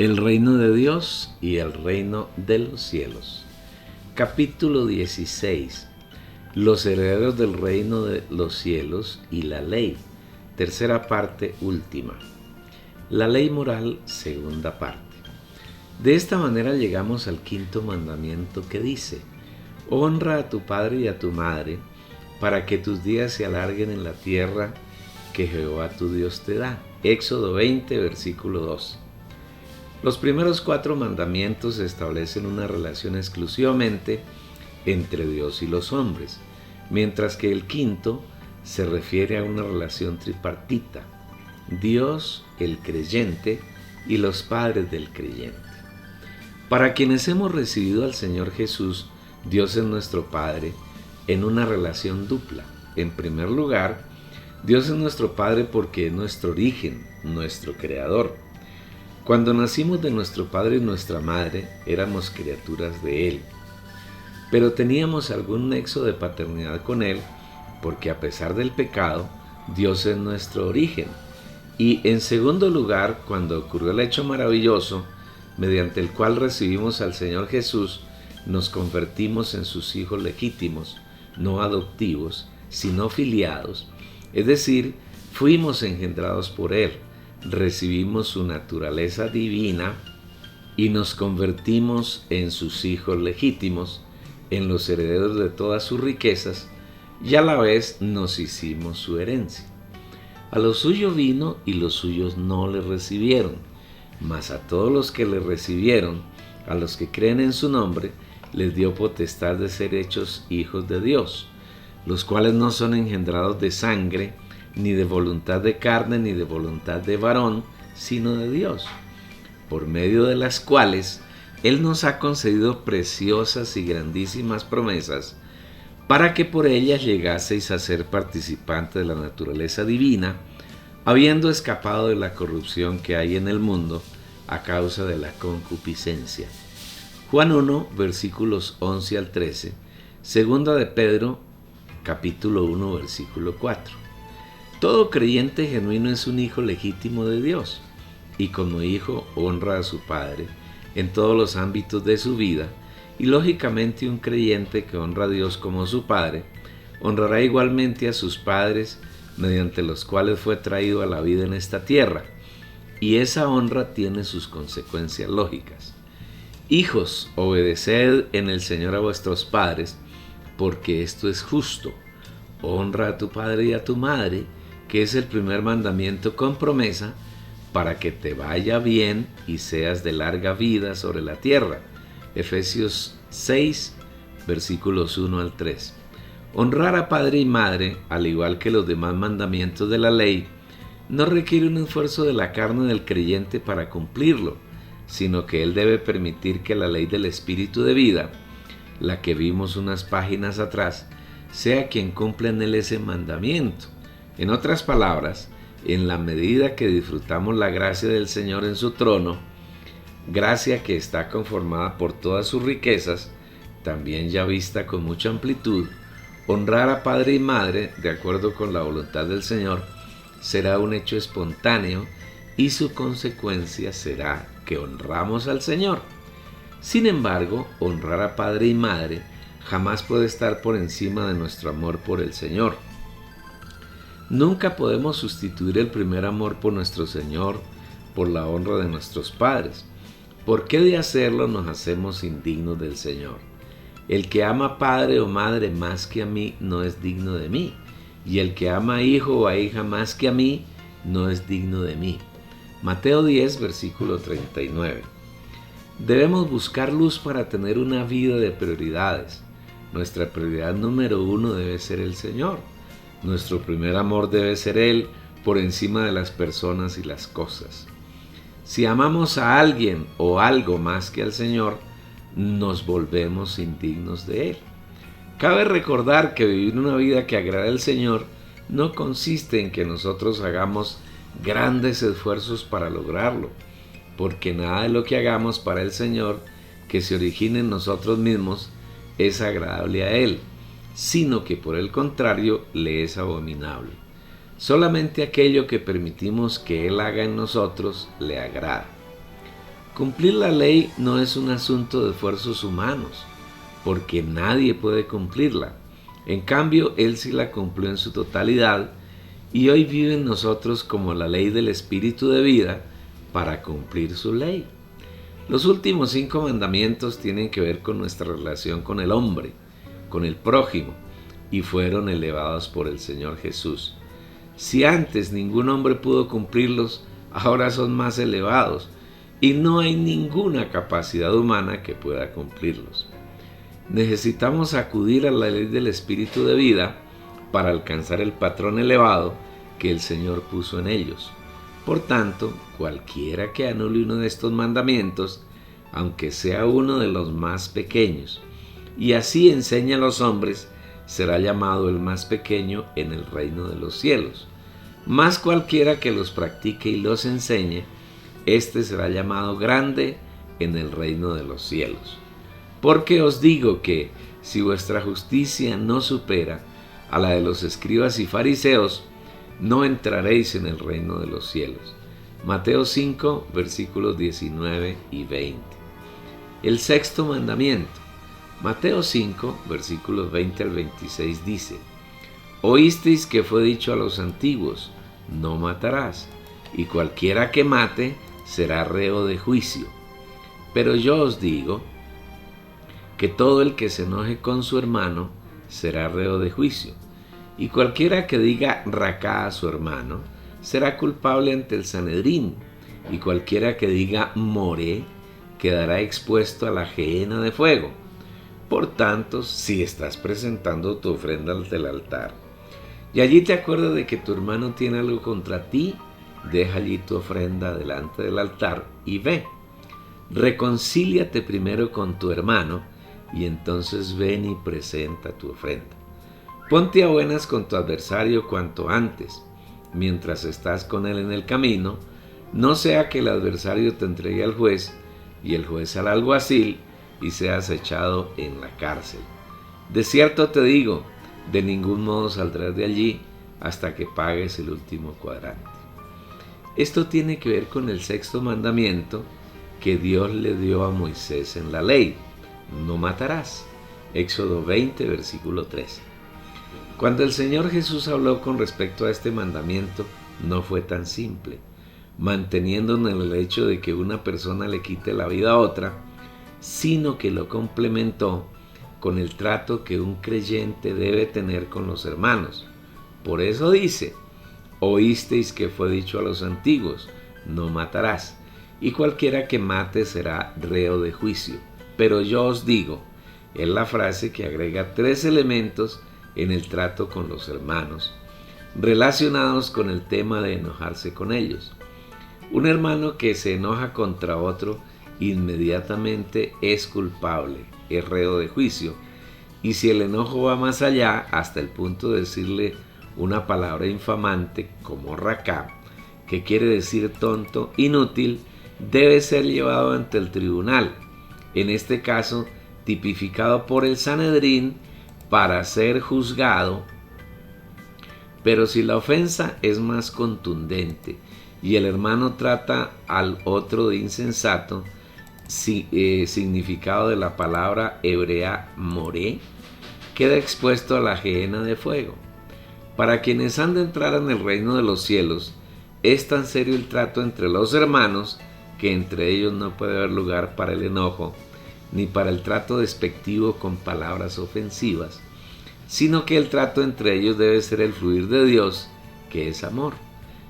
El reino de Dios y el reino de los cielos. Capítulo 16. Los herederos del reino de los cielos y la ley. Tercera parte, última. La ley moral, segunda parte. De esta manera llegamos al quinto mandamiento que dice: honra a tu padre y a tu madre, para que tus días se alarguen en la tierra que Jehová tu Dios te da. Éxodo 20, versículo 2. Los primeros 4 mandamientos establecen una relación exclusivamente entre Dios y los hombres, mientras que el quinto se refiere a una relación tripartita: Dios, el creyente y los padres del creyente. Para quienes hemos recibido al Señor Jesús, Dios es nuestro Padre en una relación dupla. En primer lugar, Dios es nuestro Padre porque es nuestro origen, nuestro Creador. Cuando nacimos de nuestro padre y nuestra madre, éramos criaturas de Él. Pero teníamos algún nexo de paternidad con Él, porque a pesar del pecado, Dios es nuestro origen. Y en segundo lugar, cuando ocurrió el hecho maravilloso, mediante el cual recibimos al Señor Jesús, nos convertimos en sus hijos legítimos, no adoptivos, sino filiados, es decir, fuimos engendrados por Él. Recibimos su naturaleza divina y nos convertimos en sus hijos legítimos, en los herederos de todas sus riquezas, y a la vez nos hicimos su herencia. A lo suyo vino y los suyos no le recibieron, mas a todos los que le recibieron, a los que creen en su nombre, les dio potestad de ser hechos hijos de Dios, los cuales no son engendrados de sangre, ni de voluntad de carne, ni de voluntad de varón, sino de Dios, por medio de las cuales Él nos ha concedido preciosas y grandísimas promesas, para que por ellas llegaseis a ser participantes de la naturaleza divina, habiendo escapado de la corrupción que hay en el mundo a causa de la concupiscencia. Juan 1, versículos 11 al 13, segunda de Pedro, capítulo 1, versículo 4. Todo creyente genuino es un hijo legítimo de Dios, y como hijo honra a su padre en todos los ámbitos de su vida, y lógicamente un creyente que honra a Dios como su padre, honrará igualmente a sus padres mediante los cuales fue traído a la vida en esta tierra, y esa honra tiene sus consecuencias lógicas. Hijos, obedeced en el Señor a vuestros padres, porque esto es justo. Honra a tu padre y a tu madre, que es el primer mandamiento con promesa, para que te vaya bien y seas de larga vida sobre la tierra. Efesios 6, versículos 1 al 3. Honrar a padre y madre, al igual que los demás mandamientos de la ley, no requiere un esfuerzo de la carne del creyente para cumplirlo, sino que él debe permitir que la ley del espíritu de vida, la que vimos unas páginas atrás, sea quien cumpla en él ese mandamiento. En otras palabras, en la medida que disfrutamos la gracia del Señor en su trono, gracia que está conformada por todas sus riquezas, también ya vista con mucha amplitud, honrar a padre y madre, de acuerdo con la voluntad del Señor, será un hecho espontáneo y su consecuencia será que honramos al Señor. Sin embargo, honrar a padre y madre jamás puede estar por encima de nuestro amor por el Señor. Nunca podemos sustituir el primer amor por nuestro Señor por la honra de nuestros padres. ¿Por qué de hacerlo nos hacemos indignos del Señor? El que ama padre o madre más que a mí no es digno de mí, y el que ama a hijo o a hija más que a mí no es digno de mí. Mateo 10, versículo 39. Debemos buscar luz para tener una vida de prioridades. Nuestra prioridad número 1 debe ser el Señor. Nuestro primer amor debe ser Él por encima de las personas y las cosas. Si amamos a alguien o algo más que al Señor, nos volvemos indignos de Él. Cabe recordar que vivir una vida que agrada al Señor no consiste en que nosotros hagamos grandes esfuerzos para lograrlo, porque nada de lo que hagamos para el Señor que se origine en nosotros mismos es agradable a Él, sino que por el contrario le es abominable. Solamente aquello que permitimos que Él haga en nosotros le agrada. Cumplir la ley no es un asunto de esfuerzos humanos, porque nadie puede cumplirla. En cambio, Él sí la cumplió en su totalidad y hoy vive en nosotros como la ley del Espíritu de vida para cumplir su ley. Los últimos 5 mandamientos tienen que ver con nuestra relación con el hombre, con el prójimo, y fueron elevados por el Señor Jesús. Si antes ningún hombre pudo cumplirlos, ahora son más elevados, y no hay ninguna capacidad humana que pueda cumplirlos. Necesitamos acudir a la ley del Espíritu de vida para alcanzar el patrón elevado que el Señor puso en ellos. Por tanto, cualquiera que anule uno de estos mandamientos, aunque sea uno de los más pequeños, y así enseña a los hombres, será llamado el más pequeño en el reino de los cielos. Mas cualquiera que los practique y los enseñe, éste será llamado grande en el reino de los cielos. Porque os digo que, si vuestra justicia no supera a la de los escribas y fariseos, no entraréis en el reino de los cielos. Mateo 5, versículos 19 y 20. El sexto mandamiento. Mateo 5, versículos 20 al 26 dice: Oísteis que fue dicho a los antiguos, no matarás, y cualquiera que mate será reo de juicio. Pero yo os digo que todo el que se enoje con su hermano será reo de juicio, y cualquiera que diga racá a su hermano será culpable ante el Sanedrín, y cualquiera que diga moré quedará expuesto a la gehenna de fuego. Por tanto, si estás presentando tu ofrenda ante el altar, y allí te acuerdas de que tu hermano tiene algo contra ti, deja allí tu ofrenda delante del altar y ve. Reconcíliate primero con tu hermano, y entonces ven y presenta tu ofrenda. Ponte a buenas con tu adversario cuanto antes, mientras estás con él en el camino, no sea que el adversario te entregue al juez, y el juez al alguacil, y seas echado en la cárcel. De cierto te digo, de ningún modo saldrás de allí hasta que pagues el último cuadrante. Esto tiene que ver con el sexto mandamiento que Dios le dio a Moisés en la ley: no matarás. Éxodo 20, versículo 13. Cuando el Señor Jesús habló con respecto a este mandamiento, no fue tan simple, manteniendo en el hecho de que una persona le quite la vida a otra, sino que lo complementó con el trato que un creyente debe tener con los hermanos. Por eso dice: oísteis que fue dicho a los antiguos, no matarás, y cualquiera que mate será reo de juicio. Pero yo os digo, es la frase que agrega 3 elementos en el trato con los hermanos, relacionados con el tema de enojarse con ellos. Un hermano que se enoja contra otro inmediatamente es culpable, es reo de juicio, y si el enojo va más allá, hasta el punto de decirle una palabra infamante como racá, que quiere decir tonto, inútil, debe ser llevado ante el tribunal, en este caso tipificado por el Sanedrín, para ser juzgado. Pero si la ofensa es más contundente y el hermano trata al otro de insensato, significado de la palabra hebrea moré, queda expuesto a la gehenna de fuego. Para quienes han de entrar en el reino de los cielos, es tan serio el trato entre los hermanos que entre ellos no puede haber lugar para el enojo, ni para el trato despectivo con palabras ofensivas, sino que el trato entre ellos debe ser el fluir de Dios, que es amor.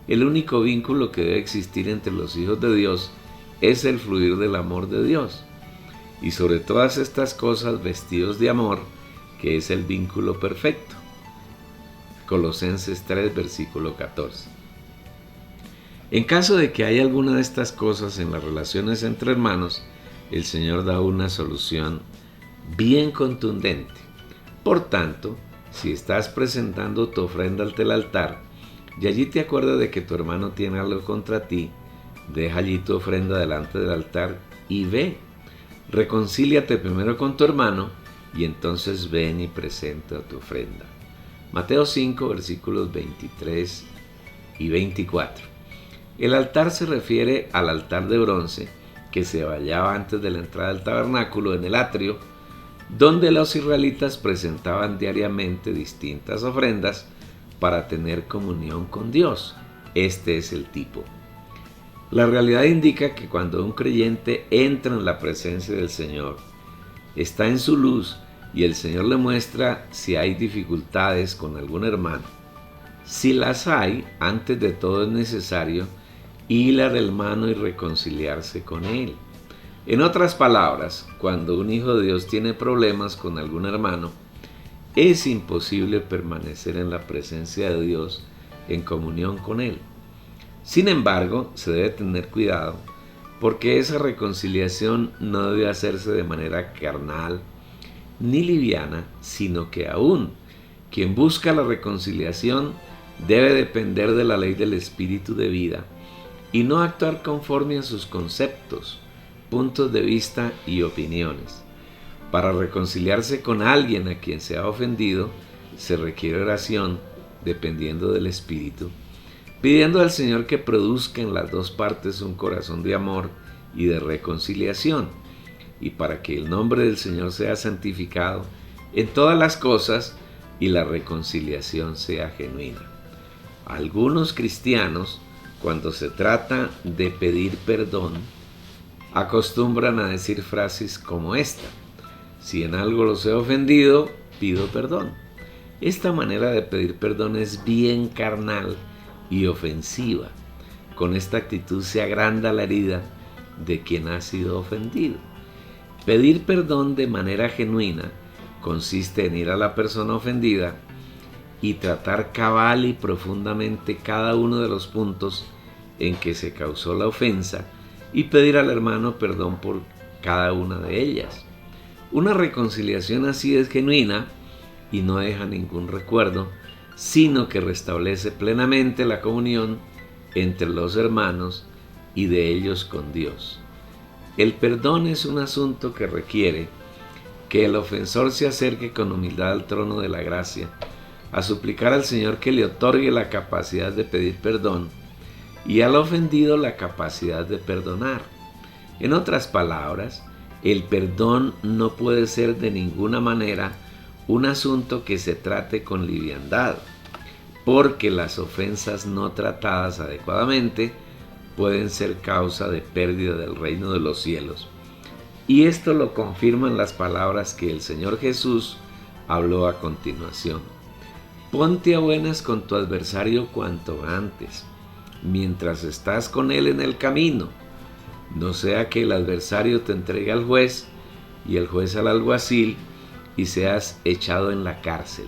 El único vínculo que debe existir entre los hijos de Dios es el fluir del amor de Dios. Y sobre todas estas cosas, vestidos de amor, que es el vínculo perfecto. Colosenses 3, versículo 14. En caso de que haya alguna de estas cosas en las relaciones entre hermanos, el Señor da una solución bien contundente. Por tanto, si estás presentando tu ofrenda ante el altar y allí te acuerdas de que tu hermano tiene algo contra ti, deja allí tu ofrenda delante del altar y ve. Reconcíliate primero con tu hermano y entonces ven y presenta tu ofrenda. Mateo 5, versículos 23 y 24. El altar se refiere al altar de bronce que se hallaba antes de la entrada del tabernáculo en el atrio, donde los israelitas presentaban diariamente distintas ofrendas para tener comunión con Dios. Este es el tipo. La realidad indica que cuando un creyente entra en la presencia del Señor, está en su luz y el Señor le muestra si hay dificultades con algún hermano. Si las hay, antes de todo es necesario ir al hermano y reconciliarse con él. En otras palabras, cuando un hijo de Dios tiene problemas con algún hermano, es imposible permanecer en la presencia de Dios en comunión con él. Sin embargo, se debe tener cuidado porque esa reconciliación no debe hacerse de manera carnal ni liviana, sino que aún quien busca la reconciliación debe depender de la ley del Espíritu de vida y no actuar conforme a sus conceptos, puntos de vista y opiniones. Para reconciliarse con alguien a quien se ha ofendido, se requiere oración, dependiendo del Espíritu, pidiendo al Señor que produzca en las dos partes un corazón de amor y de reconciliación, y para que el nombre del Señor sea santificado en todas las cosas y la reconciliación sea genuina. Algunos cristianos, cuando se trata de pedir perdón, acostumbran a decir frases como esta: si en algo los he ofendido, pido perdón. Esta manera de pedir perdón es bien carnal y ofensiva. Con esta actitud se agranda la herida de quien ha sido ofendido. Pedir perdón de manera genuina consiste en ir a la persona ofendida y tratar cabal y profundamente cada uno de los puntos en que se causó la ofensa y pedir al hermano perdón por cada una de ellas. Una reconciliación así es genuina y no deja ningún recuerdo, sino que restablece plenamente la comunión entre los hermanos y de ellos con Dios. El perdón es un asunto que requiere que el ofensor se acerque con humildad al trono de la gracia, a suplicar al Señor que le otorgue la capacidad de pedir perdón y al ofendido la capacidad de perdonar. En otras palabras, el perdón no puede ser de ninguna manera un asunto que se trate con liviandad, porque las ofensas no tratadas adecuadamente pueden ser causa de pérdida del reino de los cielos. Y esto lo confirman las palabras que el Señor Jesús habló a continuación. Ponte a buenas con tu adversario cuanto antes, mientras estás con él en el camino, no sea que el adversario te entregue al juez y el juez al alguacil y seas echado en la cárcel.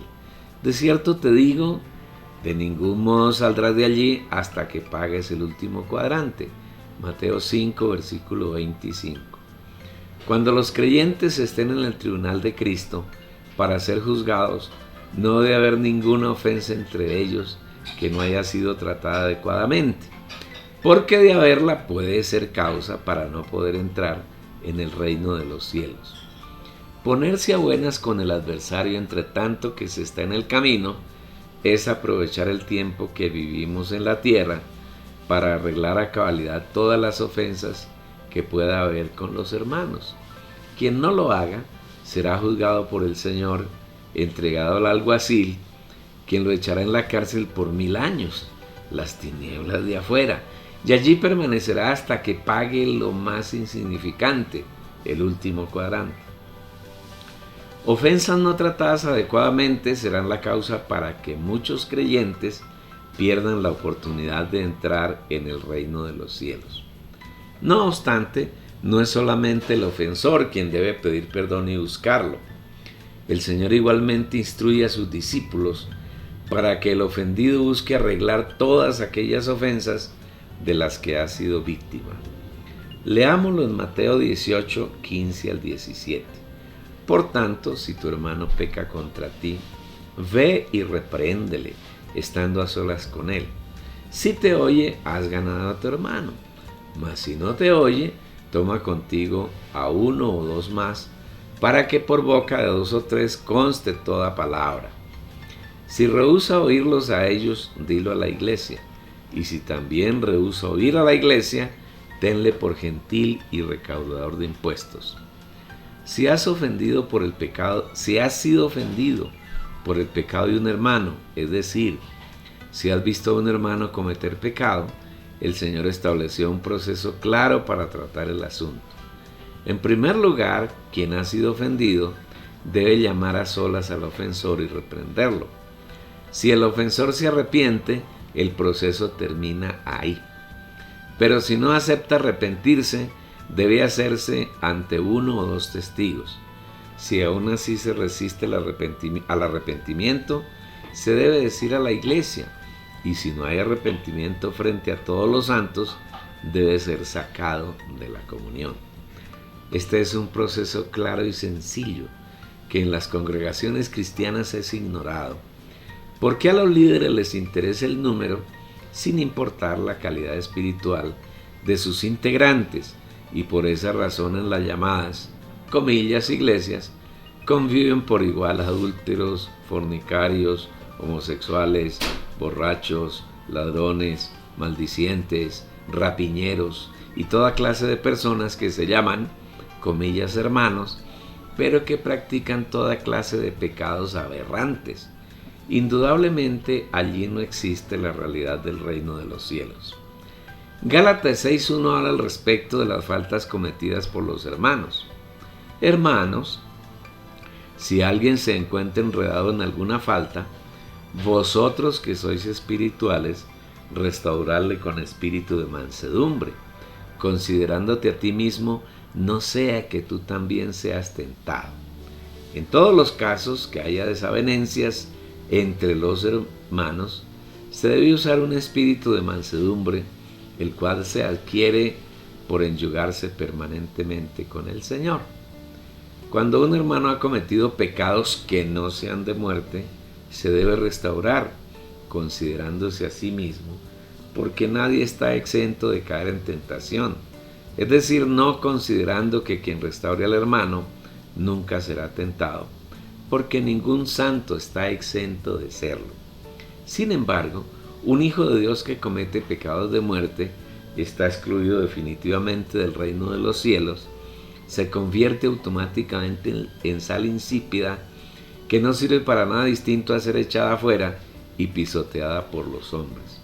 De cierto te digo, de ningún modo saldrás de allí hasta que pagues el último cuadrante. Mateo 5, versículo 25. Cuando los creyentes estén en el tribunal de Cristo para ser juzgados, no debe haber ninguna ofensa entre ellos que no haya sido tratada adecuadamente, porque de haberla puede ser causa para no poder entrar en el reino de los cielos. Ponerse a buenas con el adversario entre tanto que se está en el camino es aprovechar el tiempo que vivimos en la tierra para arreglar a cabalidad todas las ofensas que pueda haber con los hermanos. Quien no lo haga será juzgado por el Señor, entregado al alguacil, quien lo echará en la cárcel por 1000 años, las tinieblas de afuera, y allí permanecerá hasta que pague lo más insignificante, el último cuadrante. Ofensas no tratadas adecuadamente serán la causa para que muchos creyentes pierdan la oportunidad de entrar en el reino de los cielos. No obstante, no es solamente el ofensor quien debe pedir perdón y buscarlo. El Señor igualmente instruye a sus discípulos para que el ofendido busque arreglar todas aquellas ofensas de las que ha sido víctima. Leámoslo en Mateo 18, 15 al 17. Por tanto, si tu hermano peca contra ti, ve y repréndele, estando a solas con él. Si te oye, has ganado a tu hermano. Mas si no te oye, toma contigo a 1 o 2 más, para que por boca de 2 o 3 conste toda palabra. Si rehúsa oírlos a ellos, dilo a la iglesia. Y si también rehúsa oír a la iglesia, tenle por gentil y recaudador de impuestos. Si has sido ofendido por el pecado de un hermano, es decir, si has visto a un hermano cometer pecado, el Señor estableció un proceso claro para tratar el asunto. En primer lugar, quien ha sido ofendido debe llamar a solas al ofensor y reprenderlo. Si el ofensor se arrepiente, el proceso termina ahí. Pero si no acepta arrepentirse, debe hacerse ante uno o dos testigos. Si aún así se resiste al arrepentimiento, se debe decir a la iglesia, y si no hay arrepentimiento frente a todos los santos, debe ser sacado de la comunión. Este es un proceso claro y sencillo que en las congregaciones cristianas es ignorado, porque a los líderes les interesa el número sin importar la calidad espiritual de sus integrantes, y por esa razón en las llamadas, comillas, iglesias, conviven por igual adúlteros, fornicarios, homosexuales, borrachos, ladrones, maldicientes, rapiñeros y toda clase de personas que se llaman, comillas, hermanos, pero que practican toda clase de pecados aberrantes. Indudablemente allí no existe la realidad del reino de los cielos. Gálatas 6:1 habla al respecto de las faltas cometidas por los hermanos. Hermanos, si alguien se encuentra enredado en alguna falta, vosotros que sois espirituales, restauradle con espíritu de mansedumbre, considerándote a ti mismo, no sea que tú también seas tentado. En todos los casos que haya desavenencias entre los hermanos, se debe usar un espíritu de mansedumbre, el cual se adquiere por enyugarse permanentemente con el Señor. Cuando un hermano ha cometido pecados que no sean de muerte, se debe restaurar, considerándose a sí mismo, porque nadie está exento de caer en tentación, es decir, no considerando que quien restaure al hermano nunca será tentado, porque ningún santo está exento de serlo. Sin embargo, un hijo de Dios que comete pecados de muerte está excluido definitivamente del reino de los cielos, se convierte automáticamente en sal insípida que no sirve para nada distinto a ser echada afuera y pisoteada por los hombres.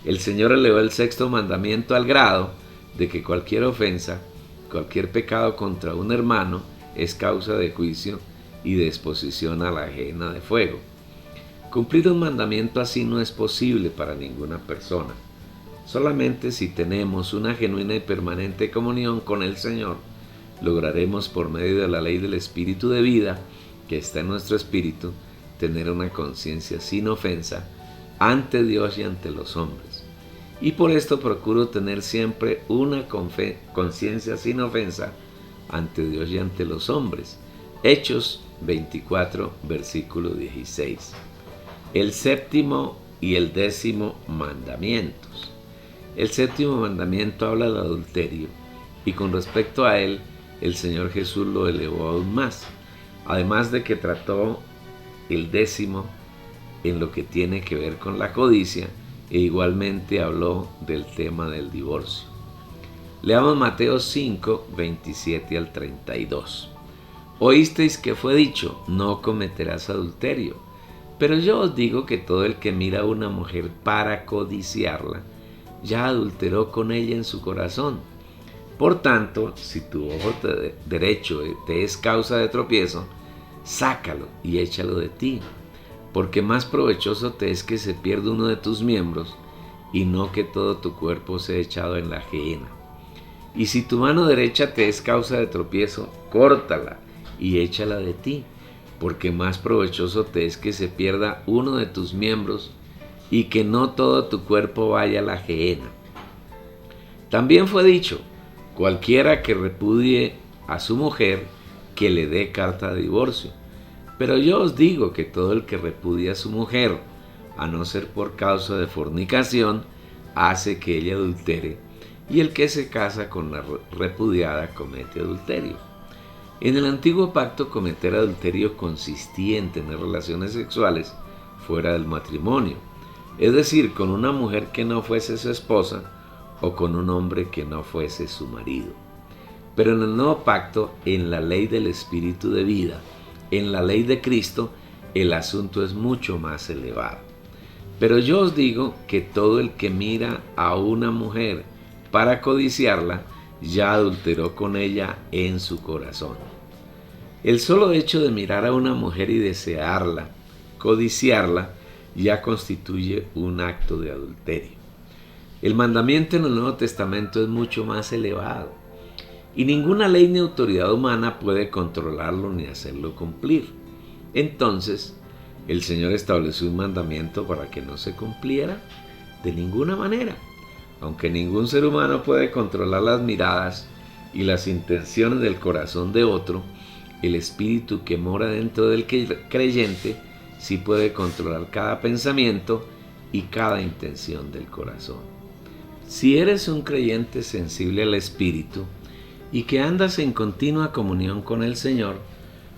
El Señor elevó el sexto mandamiento al grado de que cualquier ofensa, cualquier pecado contra un hermano es causa de juicio y de exposición a la ajena de fuego. Cumplir un mandamiento así no es posible para ninguna persona. Solamente si tenemos una genuina y permanente comunión con el Señor, lograremos por medio de la ley del Espíritu de vida que está en nuestro espíritu, tener una conciencia sin ofensa ante Dios y ante los hombres. Y por esto procuro tener siempre una conciencia sin ofensa ante Dios y ante los hombres. Hechos 24, versículo 16. El séptimo y el 10º mandamientos. El séptimo mandamiento habla del adulterio, y con respecto a él, el Señor Jesús lo elevó aún más, además de que trató el 10º en lo que tiene que ver con la codicia, e igualmente habló del tema del divorcio. Leamos Mateo 5, 27 al 32. Oísteis que fue dicho, no cometerás adulterio, pero yo os digo que todo el que mira a una mujer para codiciarla, ya adulteró con ella en su corazón. Por tanto, si tu ojo derecho te es causa de tropiezo, sácalo y échalo de ti, porque más provechoso te es que se pierda uno de tus miembros y no que todo tu cuerpo sea echado en la gehenna. Y si tu mano derecha te es causa de tropiezo, córtala y échala de ti, porque más provechoso te es que se pierda uno de tus miembros y que no todo tu cuerpo vaya a la gehenna. También fue dicho, cualquiera que repudie a su mujer, que le dé carta de divorcio. Pero yo os digo que todo el que repudia a su mujer, a no ser por causa de fornicación, hace que ella adultere, y el que se casa con la repudiada comete adulterio. En el antiguo pacto, cometer adulterio consistía en tener relaciones sexuales fuera del matrimonio, es decir, con una mujer que no fuese su esposa o con un hombre que no fuese su marido. Pero en el nuevo pacto, en la ley del Espíritu de vida, en la ley de Cristo, el asunto es mucho más elevado. Pero yo os digo que todo el que mira a una mujer para codiciarla, ya adulteró con ella en su corazón. El solo hecho de mirar a una mujer y desearla, codiciarla, ya constituye un acto de adulterio. El mandamiento en el Nuevo Testamento es mucho más elevado, y ninguna ley ni autoridad humana puede controlarlo ni hacerlo cumplir. Entonces, ¿el Señor estableció un mandamiento para que no se cumpliera? De ninguna manera. Aunque ningún ser humano puede controlar las miradas y las intenciones del corazón de otro, el espíritu que mora dentro del creyente sí puede controlar cada pensamiento y cada intención del corazón. Si eres un creyente sensible al espíritu y que andas en continua comunión con el Señor,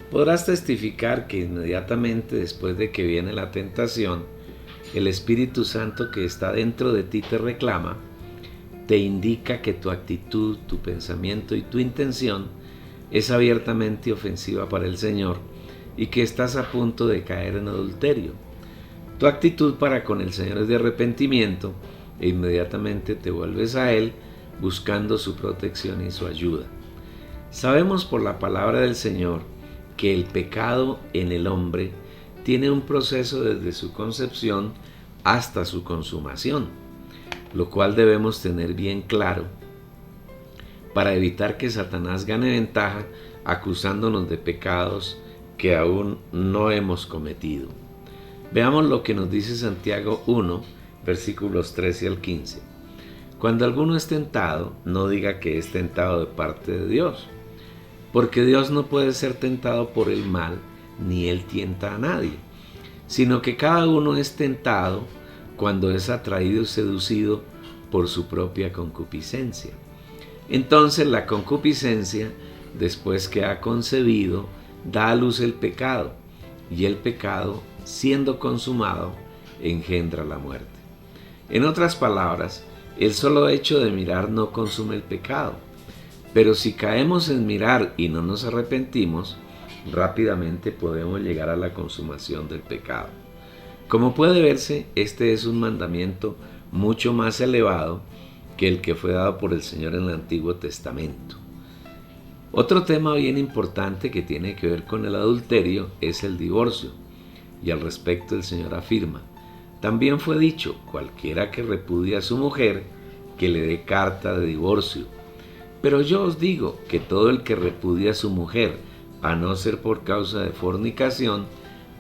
podrás testificar que inmediatamente después de que viene la tentación, el Espíritu Santo que está dentro de ti te reclama, te indica que tu actitud, tu pensamiento y tu intención es abiertamente ofensiva para el Señor y que estás a punto de caer en adulterio. Tu actitud para con el Señor es de arrepentimiento e inmediatamente te vuelves a Él buscando su protección y su ayuda. Sabemos por la palabra del Señor que el pecado en el hombre tiene un proceso desde su concepción hasta su consumación, lo cual debemos tener bien claro para evitar que Satanás gane ventaja acusándonos de pecados que aún no hemos cometido. Veamos lo que nos dice Santiago 1, versículos 13 al 15. Cuando alguno es tentado, no diga que es tentado de parte de Dios, porque Dios no puede ser tentado por el mal, ni Él tienta a nadie, sino que cada uno es tentado cuando es atraído y seducido por su propia concupiscencia. Entonces la concupiscencia, después que ha concebido, da a luz el pecado, y el pecado, siendo consumado, engendra la muerte. En otras palabras, el solo hecho de mirar no consume el pecado, pero si caemos en mirar y no nos arrepentimos, rápidamente podemos llegar a la consumación del pecado. Como puede verse, este es un mandamiento mucho más elevado que el que fue dado por el Señor en el Antiguo Testamento. Otro tema bien importante que tiene que ver con el adulterio es el divorcio, y al respecto el Señor afirma: también fue dicho, cualquiera que repudia a su mujer, que le dé carta de divorcio. Pero yo os digo que todo el que repudia a su mujer, a no ser por causa de fornicación,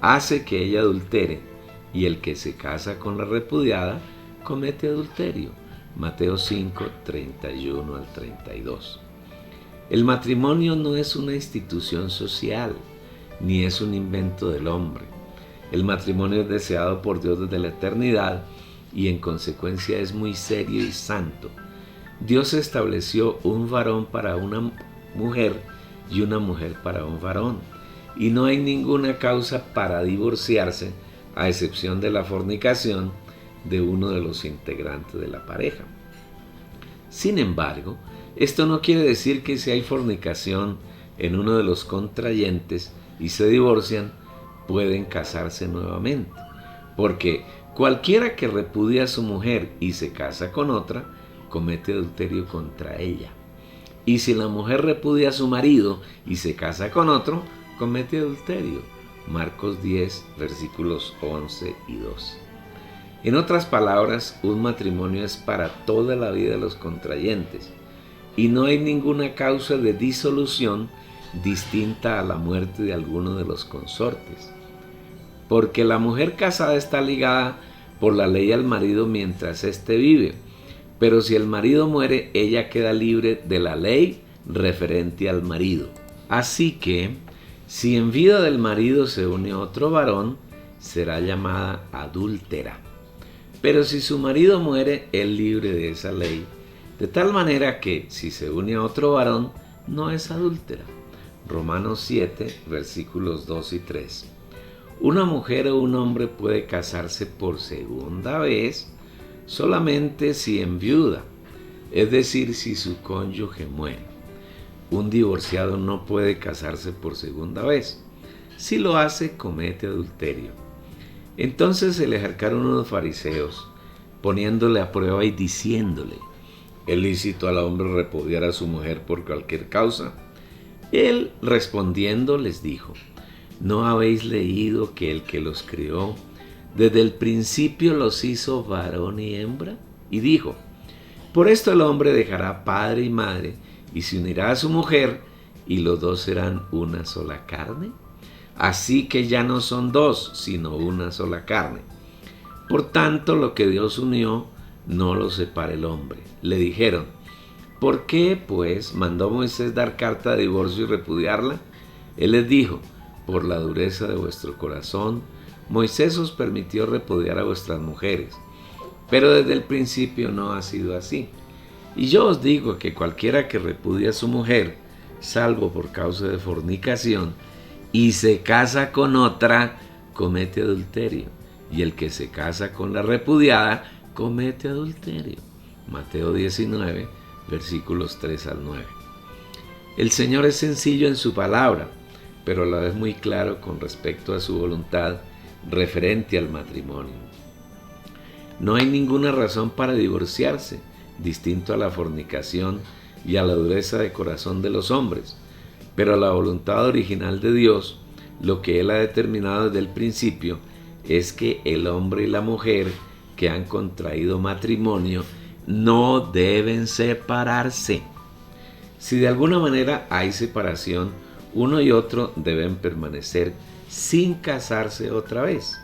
hace que ella adultere, y el que se casa con la repudiada comete adulterio. Mateo 5, 31 al 32. El matrimonio no es una institución social, ni es un invento del hombre. El matrimonio es deseado por Dios desde la eternidad y en consecuencia es muy serio y santo. Dios estableció un varón para una mujer y una mujer para un varón, y no hay ninguna causa para divorciarse, a excepción de la fornicación de uno de los integrantes de la pareja. Sin embargo, esto no quiere decir que si hay fornicación en uno de los contrayentes y se divorcian, pueden casarse nuevamente, porque cualquiera que repudia a su mujer y se casa con otra, comete adulterio contra ella. Y si la mujer repudia a su marido y se casa con otro, comete adulterio. Marcos 10, versículos 11 y 12. En otras palabras, un matrimonio es para toda la vida de los contrayentes, y no hay ninguna causa de disolución distinta a la muerte de alguno de los consortes. Porque la mujer casada está ligada por la ley al marido mientras éste vive, pero si el marido muere, ella queda libre de la ley referente al marido. Así que, si en vida del marido se une a otro varón, será llamada adúltera. Pero si su marido muere, es libre de esa ley, de tal manera que, si se une a otro varón, no es adúltera. Romanos 7, versículos 2 y 3. Una mujer o un hombre puede casarse por segunda vez solamente si enviuda, es decir, si su cónyuge muere. Un divorciado no puede casarse por segunda vez. Si lo hace, comete adulterio. Entonces se le acercaron unos fariseos, poniéndole a prueba y diciéndole: ¿es lícito al hombre repudiar a su mujer por cualquier causa? Él respondiendo les dijo: ¿no habéis leído que el que los crió desde el principio los hizo varón y hembra? Y dijo: por esto el hombre dejará padre y madre y se unirá a su mujer, y los dos serán una sola carne. Así que ya no son dos, sino una sola carne. Por tanto, lo que Dios unió, no lo separe el hombre. Le dijeron: ¿por qué, pues, mandó Moisés dar carta de divorcio y repudiarla? Él les dijo: por la dureza de vuestro corazón, Moisés os permitió repudiar a vuestras mujeres, pero desde el principio no ha sido así. Y yo os digo que cualquiera que repudia a su mujer, salvo por causa de fornicación, y se casa con otra, comete adulterio. Y el que se casa con la repudiada, comete adulterio. Mateo 19, versículos 3 al 9. El Señor es sencillo en su palabra, pero a la vez muy claro con respecto a su voluntad referente al matrimonio. No hay ninguna razón para divorciarse, distinto a la fornicación y a la dureza de corazón de los hombres, pero la voluntad original de Dios, lo que Él ha determinado desde el principio, es que el hombre y la mujer que han contraído matrimonio no deben separarse. Si de alguna manera hay separación, uno y otro deben permanecer sin casarse otra vez.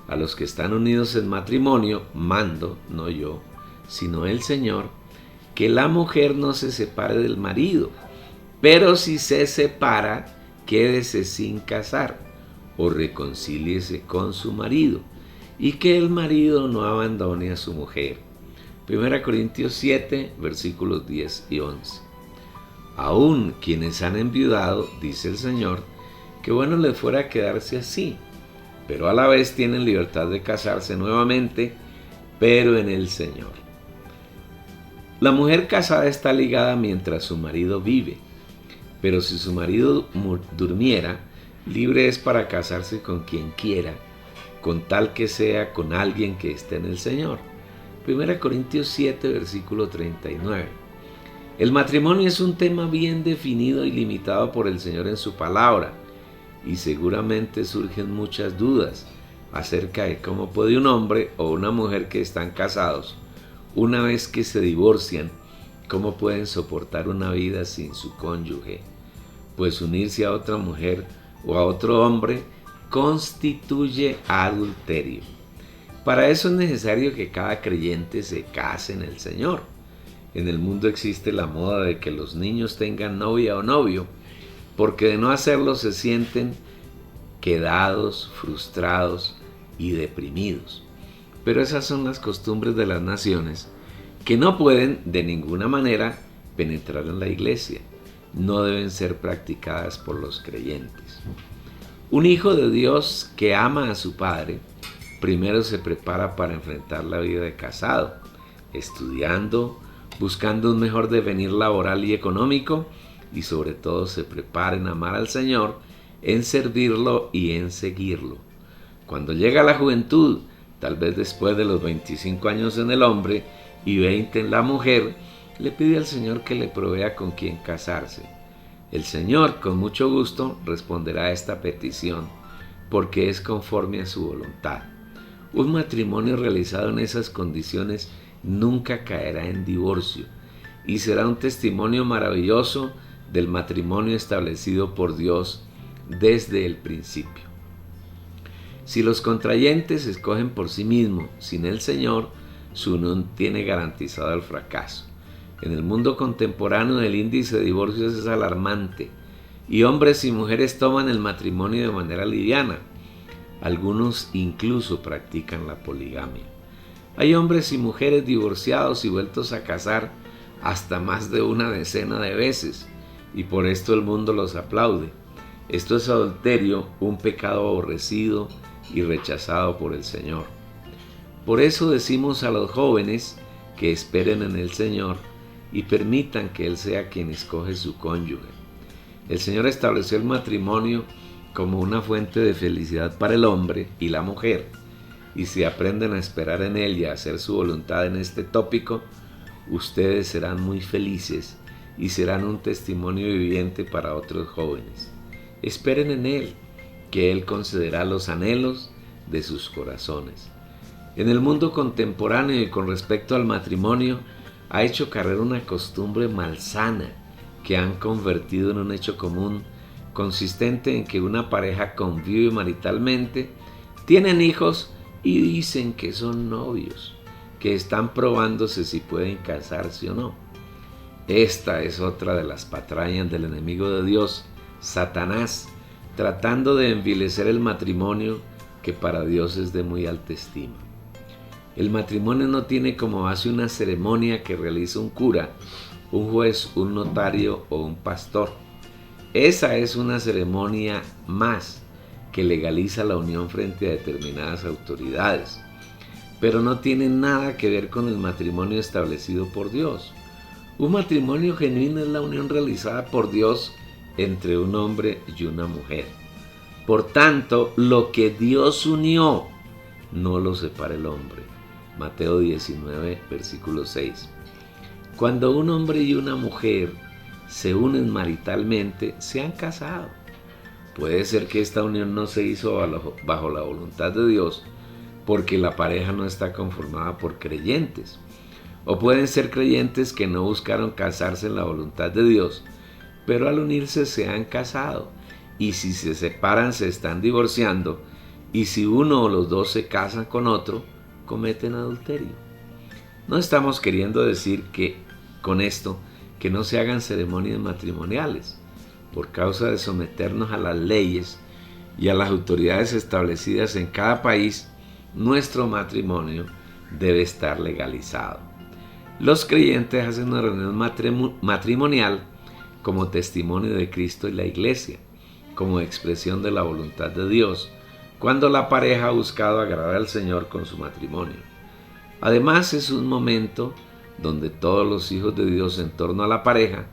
A los que están unidos en matrimonio, mando, no yo, sino el Señor, que la mujer no se separe del marido, pero si se separa, quédese sin casar o reconcíliese con su marido, y que el marido no abandone a su mujer. 1 Corintios 7, versículos 10 y 11. Aún quienes han enviudado, dice el Señor, que bueno les fuera quedarse así, pero a la vez tienen libertad de casarse nuevamente, pero en el Señor. La mujer casada está ligada mientras su marido vive, pero si su marido durmiera, libre es para casarse con quien quiera, con tal que sea con alguien que esté en el Señor. 1 Corintios 7, versículo 39. El matrimonio es un tema bien definido y limitado por el Señor en su palabra, y seguramente surgen muchas dudas acerca de cómo puede un hombre o una mujer que están casados, una vez que se divorcian, cómo pueden soportar una vida sin su cónyuge, pues unirse a otra mujer o a otro hombre constituye adulterio. Para eso es necesario que cada creyente se case en el Señor. En el mundo existe la moda de que los niños tengan novia o novio, porque de no hacerlo se sienten quedados, frustrados y deprimidos. Pero esas son las costumbres de las naciones que no pueden de ninguna manera penetrar en la iglesia. No deben ser practicadas por los creyentes. Un hijo de Dios que ama a su padre, primero se prepara para enfrentar la vida de casado, estudiando, buscando un mejor devenir laboral y económico, y sobre todo se prepara en amar al Señor, en servirlo y en seguirlo. Cuando llega la juventud, tal vez después de los 25 años en el hombre y 20 en la mujer, le pide al Señor que le provea con quien casarse. El Señor, con mucho gusto, responderá a esta petición, porque es conforme a su voluntad. Un matrimonio realizado en esas condiciones nunca caerá en divorcio y será un testimonio maravilloso del matrimonio establecido por Dios desde el principio. Si los contrayentes escogen por sí mismos sin el Señor, su unión tiene garantizado el fracaso. En el mundo contemporáneo el índice de divorcios es alarmante y hombres y mujeres toman el matrimonio de manera liviana. Algunos incluso practican la poligamia. Hay hombres y mujeres divorciados y vueltos a casar hasta más de una decena de veces, y por esto el mundo los aplaude. Esto es adulterio, un pecado aborrecido y rechazado por el Señor. Por eso decimos a los jóvenes que esperen en el Señor y permitan que Él sea quien escoge su cónyuge. El Señor estableció el matrimonio como una fuente de felicidad para el hombre y la mujer, y si aprenden a esperar en Él y a hacer su voluntad en este tópico, ustedes serán muy felices y serán un testimonio viviente para otros jóvenes. Esperen en Él, que Él concederá los anhelos de sus corazones. En el mundo contemporáneo y con respecto al matrimonio, ha hecho carrera una costumbre malsana que han convertido en un hecho común, consistente en que una pareja convive maritalmente, tienen hijos y dicen que son novios, que están probándose si pueden casarse o no. Esta es otra de las patrañas del enemigo de Dios, Satanás, tratando de envilecer el matrimonio que para Dios es de muy alta estima. El matrimonio no tiene como base una ceremonia que realiza un cura, un juez, un notario o un pastor. Esa es una ceremonia más que legaliza la unión frente a determinadas autoridades, pero no tiene nada que ver con el matrimonio establecido por Dios. Un matrimonio genuino es la unión realizada por Dios entre un hombre y una mujer. Por tanto, lo que Dios unió, no lo separa el hombre. Mateo 19, versículo 6. Cuando un hombre y una mujer se unen maritalmente, se han casado. Puede ser que esta unión no se hizo bajo la voluntad de Dios, porque la pareja no está conformada por creyentes. O pueden ser creyentes que no buscaron casarse en la voluntad de Dios, pero al unirse se han casado. Y si se separan, se están divorciando. Y si uno o los dos se casan con otro, cometen adulterio. No estamos queriendo decir que con esto que no se hagan ceremonias matrimoniales. Por causa de someternos a las leyes y a las autoridades establecidas en cada país, nuestro matrimonio debe estar legalizado. Los creyentes hacen una reunión matrimonial como testimonio de Cristo y la Iglesia, como expresión de la voluntad de Dios, cuando la pareja ha buscado agradar al Señor con su matrimonio. Además, es un momento donde todos los hijos de Dios en torno a la pareja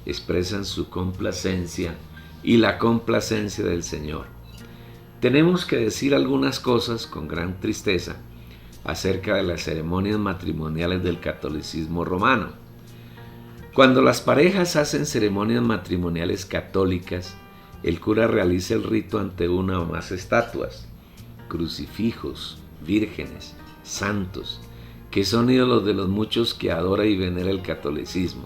expresan su complacencia y la complacencia del Señor. Tenemos que decir algunas cosas con gran tristeza acerca de las ceremonias matrimoniales del catolicismo romano. Cuando las parejas hacen ceremonias matrimoniales católicas, el cura realiza el rito ante una o más estatuas, crucifijos, vírgenes, santos, que son ídolos de los muchos que adora y venera el catolicismo.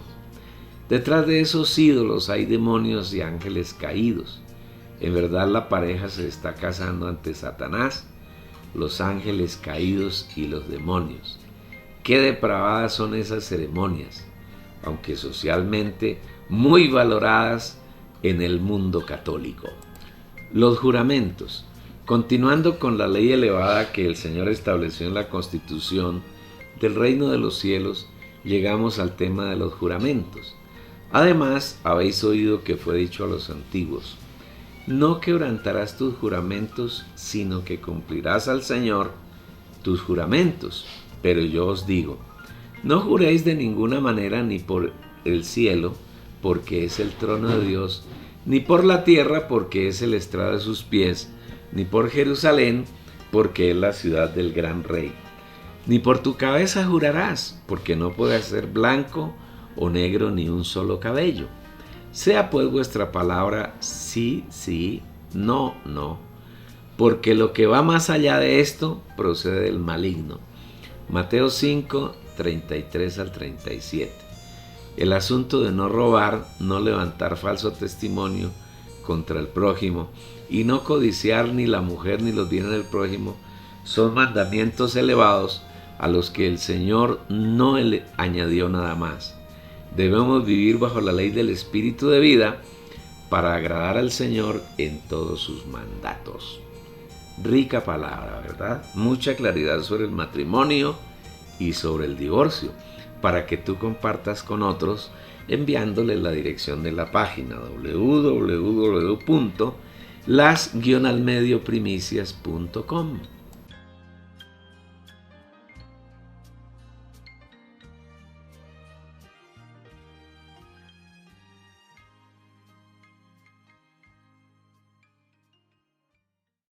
Detrás de esos ídolos hay demonios y ángeles caídos. En verdad, la pareja se está casando ante Satanás, los ángeles caídos y los demonios. Qué depravadas son esas ceremonias, aunque socialmente muy valoradas en el mundo católico. Los juramentos. Continuando con la ley elevada que el Señor estableció en la Constitución del Reino de los Cielos, llegamos al tema de los juramentos. Además, habéis oído que fue dicho a los antiguos: no quebrantarás tus juramentos, sino que cumplirás al Señor tus juramentos. Pero yo os digo, no juréis de ninguna manera, ni por el cielo, porque es el trono de Dios, ni por la tierra, porque es el estrado de sus pies, ni por Jerusalén, porque es la ciudad del gran rey. Ni por tu cabeza jurarás, porque no puede ser blanco o negro ni un solo cabello. Sea pues vuestra palabra sí, sí, no, no, porque lo que va más allá de esto procede del maligno. Mateo 5, 33 al 37. El asunto de no robar, no levantar falso testimonio contra el prójimo y no codiciar ni la mujer ni los bienes del prójimo son mandamientos elevados a los que el Señor no le añadió nada más. Debemos vivir bajo la ley del Espíritu de vida para agradar al Señor en todos sus mandatos. Rica palabra, ¿verdad? Mucha claridad sobre el matrimonio y sobre el divorcio, para que tú compartas con otros enviándoles la dirección de la página www.las-almedioprimicias.com.